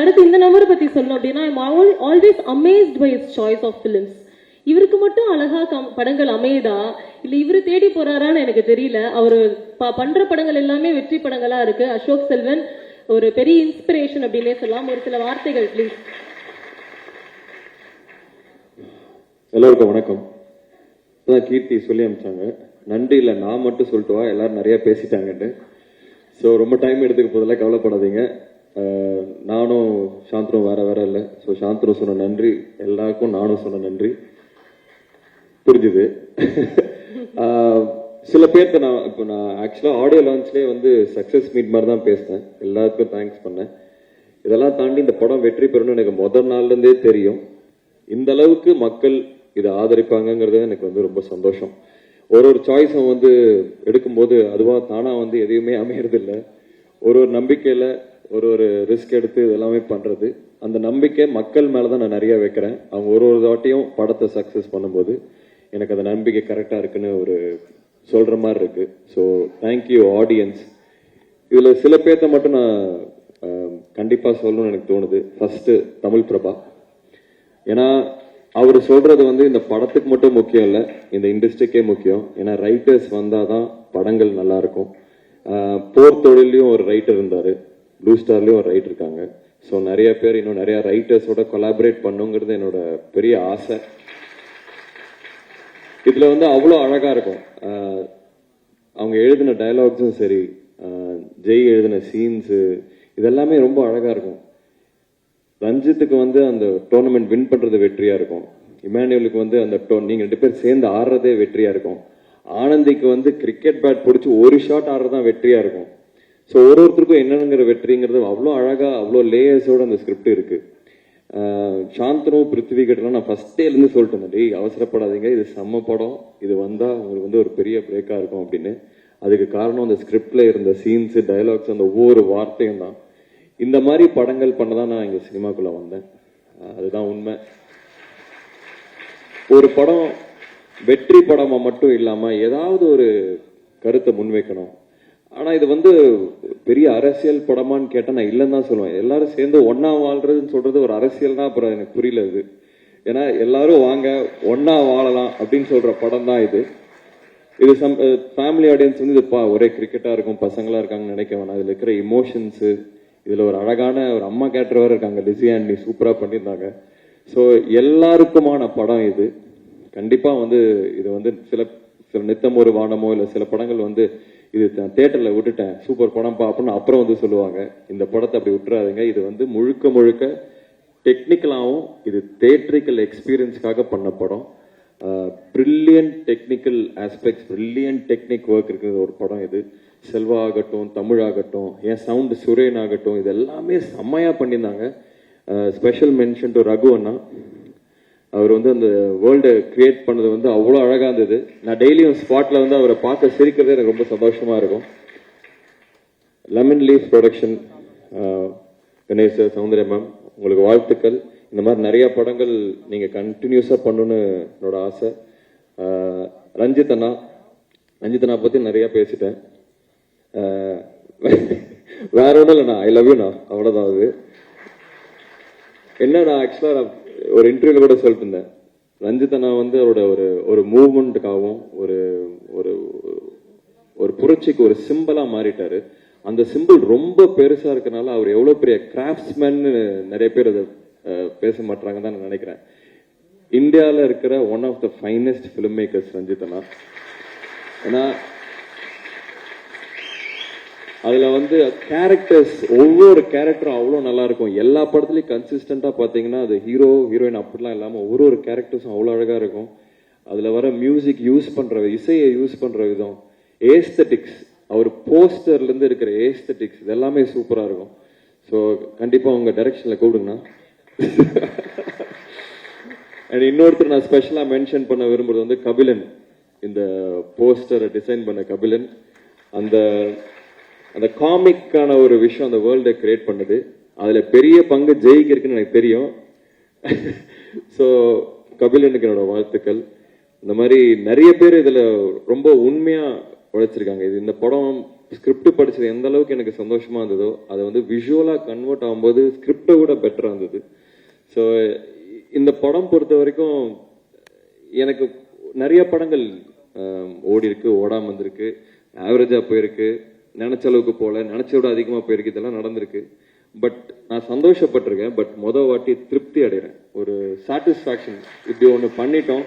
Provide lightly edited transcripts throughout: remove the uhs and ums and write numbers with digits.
அடுத்து இந்த நம்பரை பத்தி சொல்லணும் அப்படின்னா always amazed by his choice of films. இவருக்கு மட்டும் அழகா படங்கள் அமையுதா இல்ல இவரு தேடி போறாரான்னு எனக்கு தெரியல. அவரு பண்ற படங்கள் எல்லாமே வெற்றி படங்களா இருக்கு. அசோக் செல்வன் ஒரு பெரிய இன்ஸ்பிரேஷன் அப்படின்னே சொல்லலாம். ஒரு சில வார்த்தைகள் ப்ளீஸ். எல்லோருக்கும் வணக்கம். இப்பதான் கீர்த்தி சொல்லி அனுப்பிச்சாங்க, நன்றி இல்லை நான் மட்டும் சொல்லிட்டு வா, எல்லாரும் நிறைய பேசிட்டாங்கன்னு. ஸோ ரொம்ப டைம் எடுத்துக்க போதெல்லாம் கவலைப்படாதீங்க. நானும் சாந்தரும் வேற வேற இல்லை. ஸோ சாந்தரும் சொன்ன நன்றி, எல்லாருக்கும் நானும் சொன்ன நன்றி புரிஞ்சுது. சில பேர்த்த நான் ஆக்சுவலாக ஆடியோ லான்ச்லேயே வந்து சக்ஸஸ் மீட் மாதிரி தான் பேசினேன். எல்லாருக்கும் தேங்க்ஸ் பண்ணேன். இதெல்லாம் தாண்டி இந்த படம் வெற்றி பெறணும்னு எனக்கு முதல் நாள்லேருந்தே தெரியும். இந்த அளவுக்கு மக்கள் இதை ஆதரிப்பாங்கங்கிறது எனக்கு வந்து ரொம்ப சந்தோஷம். ஒரு சாய்ஸும் வந்து எடுக்கும்போது அதுவாக தானாக வந்து எதையுமே அமையறது இல்லை. ஒரு நம்பிக்கையில் ஒரு ரிஸ்க் எடுத்து இதெல்லாமே பண்ணுறது. அந்த நம்பிக்கை மக்கள் மேலே தான் நான் நிறைய வைக்கிறேன். அவங்க ஒரு வாட்டியும் படத்தை சக்ஸஸ் பண்ணும்போது எனக்கு அந்த நம்பிக்கை கரெக்டாக இருக்குன்னு சொல்கிற மாதிரி இருக்கு. So thank you audience. இதில் சில பேர்த்த மட்டும் நான் கண்டிப்பாக சொல்லணும்னு எனக்கு தோணுது. ஃபர்ஸ்ட் தமிழ் பிரபா. ஏன்னா அவர் சொல்றது வந்து இந்த படத்துக்கு மட்டும் முக்கியம் இல்லை, இந்த இண்டஸ்ட்ரிக்கே முக்கியம். ஏன்னா ரைட்டர்ஸ் வந்தாதான் படங்கள் நல்லா இருக்கும். போர் தொழிலையும் ஒரு ரைட்டர் இருந்தாரு, ப்ளூ ஸ்டார்லயும் ஒரு ரைட்டர் இருக்காங்க. ஸோ நிறைய பேர் இன்னும் நிறைய ரைட்டர்ஸோட கொலாபரேட் பண்ணுங்கிறது என்னோட பெரிய ஆசை. இதுல வந்து அவ்வளோ அழகா இருக்கும். அவங்க எழுதின டயலாக்ஸும் சரி, ஜெய் எழுதின சீன்ஸு இதெல்லாமே ரொம்ப அழகா இருக்கும். ரஞ்சித்துக்கு வந்து அந்த டோர்னமெண்ட் வின் பண்றது வெற்றியா இருக்கும். இமானுவேலுக்கு வந்து அந்த நீங்க 2 பேர் சேர்ந்து ஆடுறதே வெற்றியா இருக்கும். ஆனந்திக்கு வந்து கிரிக்கெட் பேட் பிடிச்சி ஒரு ஷாட் ஆடுறதுதான் வெற்றியா இருக்கும். ஸோ ஒருத்தருக்கும் என்னங்கிற வெற்றிங்கிறது அவ்வளோ அழகா அவ்வளோ லேயர்ஸோட அந்த ஸ்கிரிப்ட் இருக்கு. சாந்தனும் பிருத்திவி கிட்டலாம் நான் ஃபர்ஸ்ட் டேலேருந்து சொல்லிட்டு இருந்தேன், அவசரப்படாதீங்க, இது செம்ம படம், இது வந்தா உங்களுக்கு வந்து ஒரு பெரிய பிரேக்கா இருக்கும் அப்படின்னு. அதுக்கு காரணம் அந்த ஸ்கிரிப்ட்ல இருந்த சீன்ஸ், டயலாக்ஸ், அந்த ஒவ்வொரு வார்த்தையும் தான். இந்த மாதிரி படங்கள் பண்ணதான் நான் இங்க சினிமாக்குள்ள வந்தேன். அதுதான் உண்மை. ஒரு படம் வெற்றி படமா மட்டும் இல்லாம ஏதாவது ஒரு கருத்தை முன்வைக்கணும். ஆனா இது வந்து பெரிய அரசியல் படமான்னு கேட்டா நான் இல்லைன்னு தான் சொல்லுவேன். எல்லாரும் சேர்ந்து ஒன்னா வாழ்றதுன்னு சொல்றது ஒரு அரசியல் தான். அப்புறம் எனக்கு புரியல இது. ஏன்னா எல்லாரும் வாங்க ஒன்னா வாழலாம் அப்படின்னு சொல்ற படம் தான் இது. இது ஃபேமிலி ஆடியன்ஸ் வந்து இது ஒரே கிரிக்கெட்டா இருக்கும், பசங்களா இருக்காங்கன்னு நினைக்க வேணாம். இதுல இருக்கிற இமோஷன்ஸ், இதுல ஒரு அழகான ஒரு அம்மா கேரக்டர் வேற இருக்காங்க, லிசி ஆண்டனி, சூப்பரா பண்ணியிருந்தாங்க. ஸோ எல்லாருக்குமான படம் இது. கண்டிப்பா வந்து இது வந்து சில நித்தம் ஒரு வானமோ இல்ல சில படங்கள் வந்து இது தியேட்டர்ல விட்டுட்டேன் சூப்பர் படம் அப்படின்னு அப்புறம் வந்து சொல்லுவாங்க. இந்த படத்தை அப்படி விட்டுறாதுங்க. இது வந்து முழுக்க முழுக்க டெக்னிக்கலாகவும் இது தியேட்ரிக்கல் எக்ஸ்பீரியன்ஸ்க்காக பண்ண படம். Brilliant technical aspects, brilliant technique work இருக்கிற ஒரு படம் இது. செல்வா ஆகட்டும், தமிழ் ஆகட்டும், என் சவுண்ட் சுரேன் ஆகட்டும், இது எல்லாமே செம்மையா பண்ணியிருந்தாங்க. ஸ்பெஷல் மென்ஷன் டு ரகு அண்ணா. அவர் வந்து அந்த வேர்ல்டை கிரியேட் பண்ணது வந்து அவ்வளோ அழகா இருந்தது. நான் டெய்லியும் ஸ்பாட்ல வந்து அவரை பார்க்க சிரிக்கிறதே எனக்கு ரொம்ப சந்தோஷமா இருக்கும். Lemon leaf production, Ganesh, Soundarya ma'am, உங்களுக்கு வாழ்த்துக்கள். இந்த மாதிரி நிறைய படங்கள் நீங்க கண்டினியூஸா பண்ணணும்னு என்னோட ஆசை. ரஞ்சித் அண்ணா பத்தி நிறைய பேசிட்டேன். வேற ஒன்றும் இல்லைண்ணா, ஐ லவ் யூண்ணா, அவ்வளோதான். அது என்ன, நான் ஆக்சுவலா ஒரு இன்டர்வியூல கூட சொல்லிட்டு இருந்தேன், ரஞ்சித் அண்ணா வந்து அவரோட ஒரு மூவ்மெண்ட்டுக்காகவும் ஒரு புரட்சிக்கு ஒரு சிம்பிளா மாறிட்டாரு. அந்த சிம்பிள் ரொம்ப பெருசா இருக்கனால அவர் எவ்வளவு பெரிய கிராஃப்ட்ஸ்மேன் நிறைய பேர் அதை பேச மாட்டாங்கன்னு தான் நான் நினைக்கிறேன். இந்தியாவில் இருக்கிற one of the finest film makers Ranjith அண்ணா. ஏன்னா அதுல வந்து கேரக்டர்ஸ், ஒவ்வொரு கேரக்டரும் அவ்வளோ நல்லா இருக்கும். எல்லா படத்துலையும் கன்சிஸ்டண்டா பாத்தீங்கன்னா அது ஹீரோ ஹீரோயின் அப்படிலாம் இல்லாம ஒரு கேரக்டர்ஸும் அவ்வளோ அழகா இருக்கும். அதுல வர மியூசிக் யூஸ் பண்ற, இசையை யூஸ் பண்ற விதம், ஏஸ்தட்டிக்ஸ், அவர் போஸ்டர்ல இருந்து இருக்கிற ஏஸ்தட்டிக்ஸ், இது எல்லாமே சூப்பரா இருக்கும். ஸோ கண்டிப்பா உங்க டைரக்ஷன்ல கூப்பிடுங்கண்ணா. இன்னொருத்தர் நான் ஸ்பெஷலா மென்ஷன் பண்ண விரும்புறது வந்து கபிலன். இந்த போஸ்டரை டிசைன் பண்ண கபிலன். அந்த காமிக்கான ஒரு விஷயம் அந்த வேர்ல்டை கிரியேட் பண்ணது. அதுல பெரிய பங்கு ஜெயிக்கு இருக்குன்னு எனக்கு தெரியும். ஸோ கபிலனுக்கு என்னோட வாழ்த்துக்கள். இந்த மாதிரி நிறைய பேர் இதுல ரொம்ப உண்மையா உழைச்சிருக்காங்க. இது இந்த படம் ஸ்கிரிப்ட் படிச்சது எந்த அளவுக்கு எனக்கு சந்தோஷமா இருந்ததோ அதை வந்து விஷுவலாக கன்வெர்ட் ஆகும்போது ஸ்கிரிப்டை விட பெட்டராக இருந்தது. ஸோ இந்த படம் பொறுத்த வரைக்கும் எனக்கு நிறைய படங்கள் ஓடி இருக்கு, ஓடாமல் வந்திருக்கு, ஆவரேஜாக போயிருக்கு, நினைச்ச அளவுக்கு போல, நினைச்ச விட அதிகமாக போயிருக்கு, இதெல்லாம் நடந்திருக்கு. பட் நான் சந்தோஷப்பட்டிருக்கேன். பட் வாட்டி திருப்தி அடைகிறேன், ஒரு சாட்டிஸ்ஃபேக்ஷன். இப்படி ஒன்று பண்ணிட்டோம்.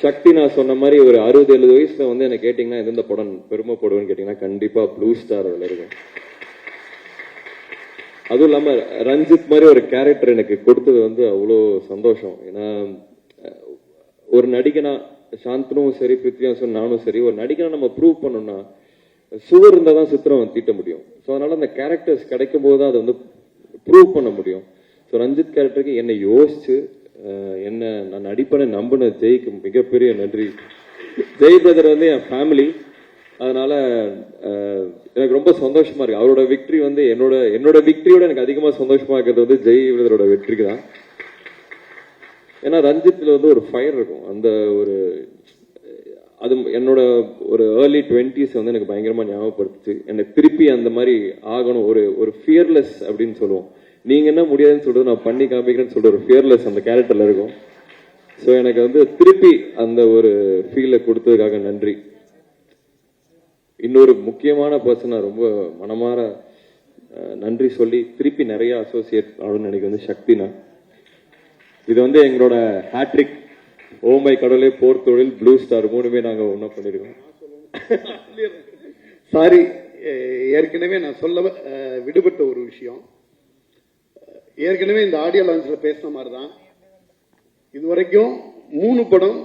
சக்தி நான் சொன்ன மாதிரி ஒரு 60-70 வயசுல வந்து என்ன கேட்டிங்கன்னா எந்தெந்த படம் பெருமைப்படுவேன்னு கேட்டிங்கன்னா கண்டிப்பா ப்ளூ ஸ்டார் அதில் இருக்கும். அதுவும் இல்லாம ரஞ்சித் மாதிரி ஒரு கேரக்டர் எனக்கு கொடுத்தது வந்து அவ்வளோ சந்தோஷம். ஏன்னா ஒரு நடிகனா சாந்தனும் சரி, பிருத்வியாசும் நானும் சரி, ஒரு நடிகனா நம்ம ப்ரூவ் பண்ணோம்னா சுவர் இருந்தால் தான் சித்திரம் தீட்ட முடியும். ஸோ அதனால அந்த கேரக்டர்ஸ் கிடைக்கும் போது தான் அதை வந்து ப்ரூவ் பண்ண முடியும். ஸோ ரஞ்சித் கேரக்டருக்கு என்னை யோசிச்சு என்ன நான் நடிப்பனை நம்பின ஜெய்க்கு மிகப்பெரிய நன்றி. ஜெய் பிரதர் வந்து என் ஃபேமிலி, அதனால எனக்கு ரொம்ப சந்தோஷமா இருக்கு. அவரோட விக்டரி வந்து என்னோட விக்டரியோட எனக்கு அதிகமாக சந்தோஷமா இருக்கிறது வந்து ஜெய் பிரதரோட வெற்றிக்கு தான். ஏன்னா ரஞ்சித்ல வந்து ஒரு ஃபயர் இருக்கும், அந்த ஒரு அது என்னோட ஒரு ஏர்லி 20s வந்து எனக்கு பயங்கரமா ஞாபகப்படுத்துச்சு. எனக்கு திருப்பி அந்த மாதிரி ஆகணும், ஒரு ஃபியர்லெஸ் அப்படின்னு சொல்லுவோம். நீங்க என்ன முடியாதுன்னு சொல்றது நான் பண்ணி காமிக்கிறேன்னு சொல்ற ஒரு ஃபியர்லெஸ் அந்த கேரக்டர்ல இருக்கும். ஸோ எனக்கு வந்து திருப்பி அந்த ஒரு ஃபீலை கொடுத்ததுக்காக நன்றி. இன்னொரு முக்கியமான பர்சனா ரொம்ப மனமாற நன்றி சொல்லி திருப்பி நிறைய அசோசியேட் ஆகணும்னு எனக்கு வந்து சக்தினா. இது வந்து எங்களோட ஹேட்ரிக். ஓமை கடவுளே, போர் தொழில், ப்ளூ ஸ்டார் மூணுமே நாங்க ஒன்னா பண்ணிருக்கோம். சாரி, ஏற்கனவே நான் சொல்ல விடுபட்ட ஒரு விஷயம். ஏற்கனவே இந்த ஆடியோ லான்ச்சில் பேசின மாதிரி தான் இதுவரைக்கும் 3 படம்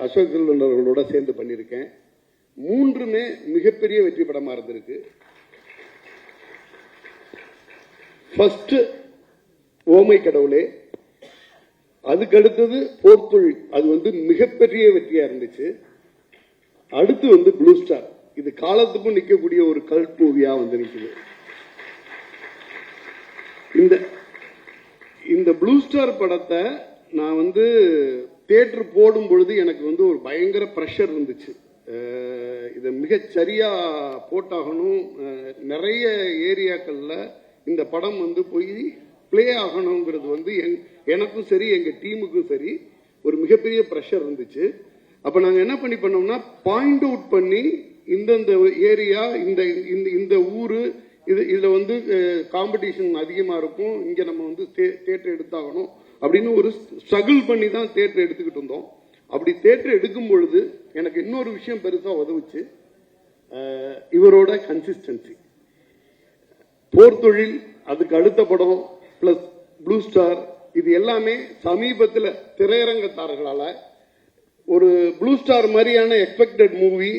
அசோக் செல்வன் அவர்களோட சேர்ந்து பண்ணியிருக்கேன். 3மே மிகப்பெரிய வெற்றி படமா இருந்திருக்கு. ஃபர்ஸ்ட் ஓமை கடவுளே, அதுக்கு அடுத்தது போர்த்தொழில், அது வந்து மிகப்பெரிய வெற்றியா இருந்துச்சு. அடுத்து வந்து ப்ளூ ஸ்டார், இது காலத்துக்கும் நிற்கக்கூடிய ஒரு கல்ட் மூவியா வந்து நிற்குது. இந்த ப்ளூ ஸ்டார் படத்தை நான் வந்து தியேட்டர் போடும் பொழுது எனக்கு வந்து ஒரு பயங்கர ப்ரெஷர் இருந்துச்சு. இதை மிகச்சரியா போட்டாகணும், நிறைய ஏரியாக்கள்ல இந்த படம் வந்து போய் பிளே ஆகணுங்கிறது வந்து எனக்கும் சரி எங்க டீமுக்கும் சரி ஒரு மிகப்பெரிய ப்ரெஷர் இருந்துச்சு. அப்ப நாங்க என்ன பண்ணோம்னா பாயிண்ட் அவுட் பண்ணி இந்தந்த ஏரியா, இந்த ஊரு, இதுல வந்து காம்படிஷன் அதிகமா இருக்கும், இங்க நம்ம வந்து தியேட்டர் எடுத்தாகணும் அப்படின்னு ஒரு ஸ்ட்ரகிள் பண்ணி தான் தியேட்டர் எடுத்துக்கிட்டு இருந்தோம். அப்படி தியேட்டர் எடுக்கும் பொழுது எனக்கு இன்னொரு விஷயம் பெருசா உதவுச்சு, இவரோட கன்சிஸ்டன்சி. போர் தொழில், அதுக்கு அடுத்த படம், பிளஸ் ப்ளூ ஸ்டார், இது எல்லாமே சமீபத்தில் திரையரங்கத்தார்களால ஒரு ப்ளூ ஸ்டார் மாதிரியான எக்ஸ்பெக்டட் மூவி,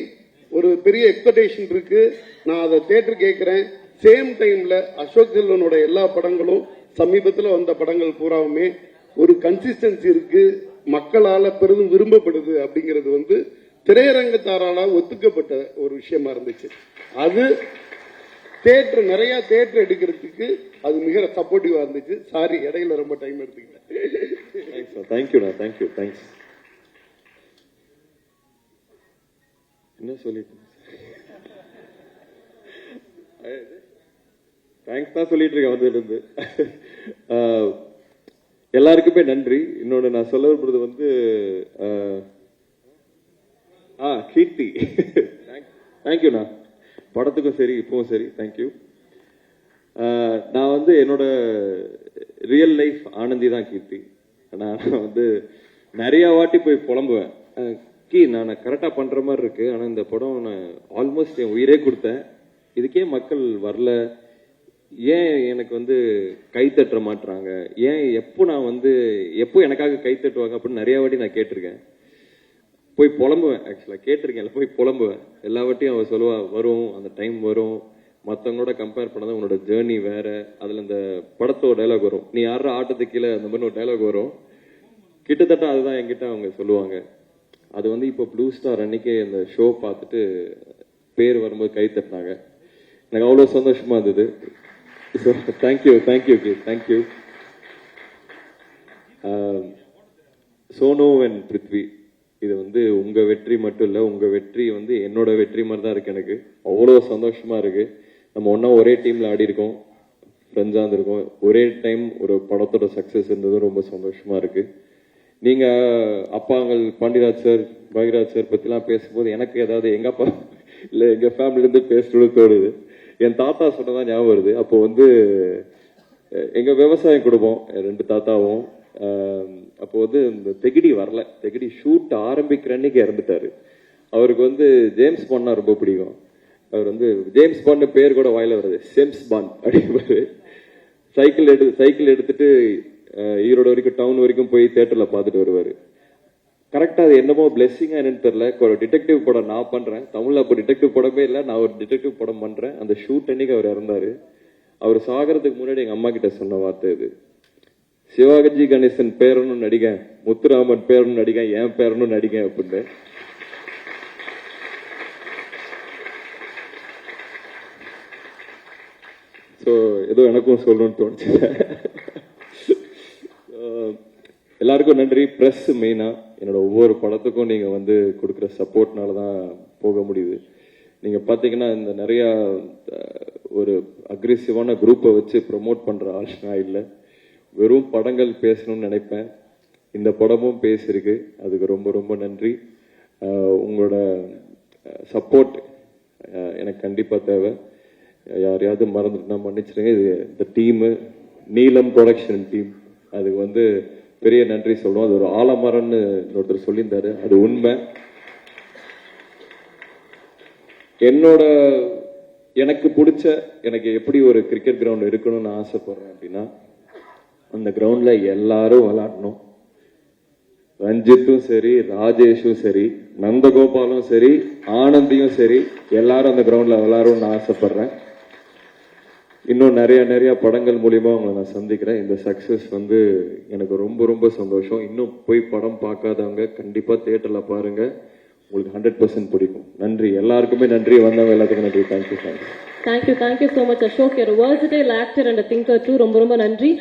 ஒரு பெரிய எக்ஸ்பெக்டேஷன் இருக்கு. நான் அதை தியேட்டர் கேட்கிறேன். சேம் டைம்ல அசோக் செல்வனோட எல்லா படங்களும், சமீபத்தில் வந்த படங்கள் பூராவுமே ஒரு கன்சிஸ்டன்சி இருக்கு, மக்களால பெரிதும் விரும்பப்படுது அப்படிங்கிறது வந்து திரையரங்கத்தாரால ஒத்துக்கப்பட்ட ஒரு விஷயமா இருந்துச்சு. அது தியேட்டர், நிறைய தியேட்டர் எடுக்கிறதுக்கு அது மிக சப்போர்ட்டிவா இருந்துச்சு. சாரி, இடையில ரொம்ப டைம் எடுத்துக்கிட்டேன். தேங்க்யூண்ணா, தேங்க்யூ, தேங்க்ஸ். என்ன சொல்லிட்டு தேங்க்ஸ் தான் சொல்லிட்டு இருக்கேன் வந்ததுல இருந்து. எல்லாருக்குமே நன்றி. இன்னொன்று நான் சொல்ல விரும்புறது வந்து கீர்த்தி, தேங்க்யூண்ணா. படத்துக்கும் சரி இப்பவும் சரி தேங்க்யூ. நான் வந்து என்னோட ரியல் லைஃப் ஆனந்தி தான் கீர்த்தி. நான் வந்து நிறைய வாட்டி போய் புலம்புவேன், நான் கரெக்டாக பண்ணுற மாதிரி இருக்கு, ஆனால் இந்த படம் நான் ஆல்மோஸ்ட் என் உயிரே கொடுத்தேன், இதுக்கே மக்கள் வரல, ஏன் எனக்கு வந்து கை தட்ட மாட்டுறாங்க, ஏன் எப்போ எனக்காக கை தட்டுவாங்க அப்படின்னு நிறைய வாட்டி நான் கேட்டிருக்கேன். போய் புலம்புவேன், ஆக்சுவலாக கேட்டிருக்கேன், போய் புலம்புவேன். எல்லா வாட்டியும் அவள் சொல்லுவா, வரும் அந்த டைம் வரும், மற்றவங்களோட கம்பேர் பண்ணதான் உன்னோட ஜேர்னி வேற. அதில் இந்த படத்தோட டைலாக் வரும், நீ யார ஆட்டத்துக்கு கீழே, அந்த மாதிரி ஒரு டைலாக் வரும். கிட்டத்தட்ட அதுதான் என்கிட்ட அவங்க சொல்லுவாங்க. அது வந்து இப்போ ப்ளூ ஸ்டார் அன்னைக்கு அந்த ஷோ பார்த்துட்டு பேர் வரும்போது கை தட்டினாங்க. எனக்கு அவ்வளோ சந்தோஷமா இருந்தது. So thank you, thank you, thank you. Sonu and Prithvi இது வந்து உங்க வெற்றி மட்டும் இல்லை, உங்க வெற்றி வந்து என்னோட வெற்றி மாதிரி தான் இருக்கு. எனக்கு அவ்வளோ சந்தோஷமா இருக்கு. நம்ம ஒன்றா ஒரே டீம்ல ஆடி இருக்கோம், ஃப்ரெண்ட்ஸாக இருந்திருக்கோம். ஒரே டைம் ஒரு படத்தோட சக்ஸஸ் இருந்தது ரொம்ப சந்தோஷமா இருக்கு. நீங்க அப்பாங்கள் பாண்டியராஜ் சார், பாக்யராஜ் சார் பத்திலாம் பேசும்போது எனக்கு ஏதாவது எங்க அப்பா இல்லை எங்க ஃபேமிலில இருந்து பேசணும்னு தோணுது. என் தாத்தா சொன்னதான் ஞாபகம் வருது. அப்போ வந்து எங்க விவசாய குடும்பம், 2 தாத்தாவும். அப்போ வந்து இந்த தெகிடி வரல, தெகிடி ஷூட் ஆரம்பிக்கிற அன்னைக்கு இறந்துட்டாரு. அவருக்கு வந்து ஜேம்ஸ் பாண்ட்னா ரொம்ப பிடிக்கும். அவர் வந்து ஜேம்ஸ் பாண்ட் பேர் கூட வாயில வருது, சேம்ஸ் பாண்ட் அப்படிங்கிறது. சைக்கிள் எடுத்துட்டு ஈரோடு வரைக்கும், டவுன் வரைக்கும் போய் தியேட்டர்ல பார்த்துட்டு வருவாரு. கரெக்டா அது என்னமோ பிளெஸிங்கா என்னன்னு தெரியல, ஒரு டிடெக்டிவ் படம் நான் பண்றேன். தமிழ்ல அப்போ டிடெக்டிவ் படமே இல்லை, நான் ஒரு டிடெக்டிவ் படம் பண்றேன். அந்த ஷூட் அன்னைக்கு அவர் இறந்தாரு. அவர் சாகிறதுக்கு முன்னாடி எங்க அம்மா கிட்ட சொன்ன வார்த்தை இது, சிவாஜி கணேசன் பேரனும் நடிகன், முத்துராமன் பேரனும் நடிகன், என் பேரனும் நடிகன் அப்படின்னு. ஸோ ஏதோ எனக்கும் சொல்லணும்னு தோணுச்சு. எல்லாருக்கும் நன்றி. ப்ரெஸ் மெயினா என்னோட ஒவ்வொரு படத்துக்கும் நீங்க வந்து கொடுக்குற சப்போர்ட்னால தான் போக முடியுது. நீங்க பாத்தீங்கன்னா இந்த நிறைய ஒரு அக்ரெசிவான குரூப்பை வச்சு ப்ரொமோட் பண்ற ஆள் நான் இல்லை. வெறும் படங்கள் பேசணும்னு நினைப்பேன். இந்த படமும் பேசியிருக்கு, அதுக்கு ரொம்ப ரொம்ப நன்றி. உங்களோட சப்போர்ட் எனக்கு கண்டிப்பா தேவை. யாரையாவது மறந்துட்டுனா மன்னிச்சிடுங்க. இது இந்த டீமு, நீலம் ப்ரொடக்ஷன் டீம், அதுக்கு வந்து பெரிய நன்றி சொல்லுவோம். அது ஒரு ஆலமரம்னு ஒருத்தர் சொல்லியிருந்தாரு, அது உண்மை. எனக்கு பிடிச்ச, எனக்கு எப்படி ஒரு கிரிக்கெட் கிரவுண்ட் இருக்கணும்னு ஆசைப்படுறேன் அப்படின்னா, அந்த கிரவுண்ட்ல எல்லாரும் விளையாடணும். ரஞ்சித்தும் சரி, ராஜேஷும் சரி, நந்தகோபாலும் சரி, ஆனந்தியும் சரி, எல்லாரும் அந்த கிரவுண்ட்ல விளையாடணும்னு ஆசைப்படுறேன். இன்னும் நிறைய படங்கள் மூலியமா உங்களை நான் சந்திக்கிறேன். இந்த சக்சஸ் வந்து எனக்கு ரொம்ப ரொம்ப சந்தோஷம். இன்னும் போய் படம் பார்க்காதவங்க கண்டிப்பா தியேட்டர்ல பாருங்க, உங்களுக்கு 100% பிடிக்கும். நன்றி, எல்லாருக்குமே நன்றி. வந்தவங்க எல்லாத்துக்கும் நன்றி. Thank you. Thank you so much Ashok. Your versatile actor and thinker too. ரொம்ப ரொம்ப நன்றி.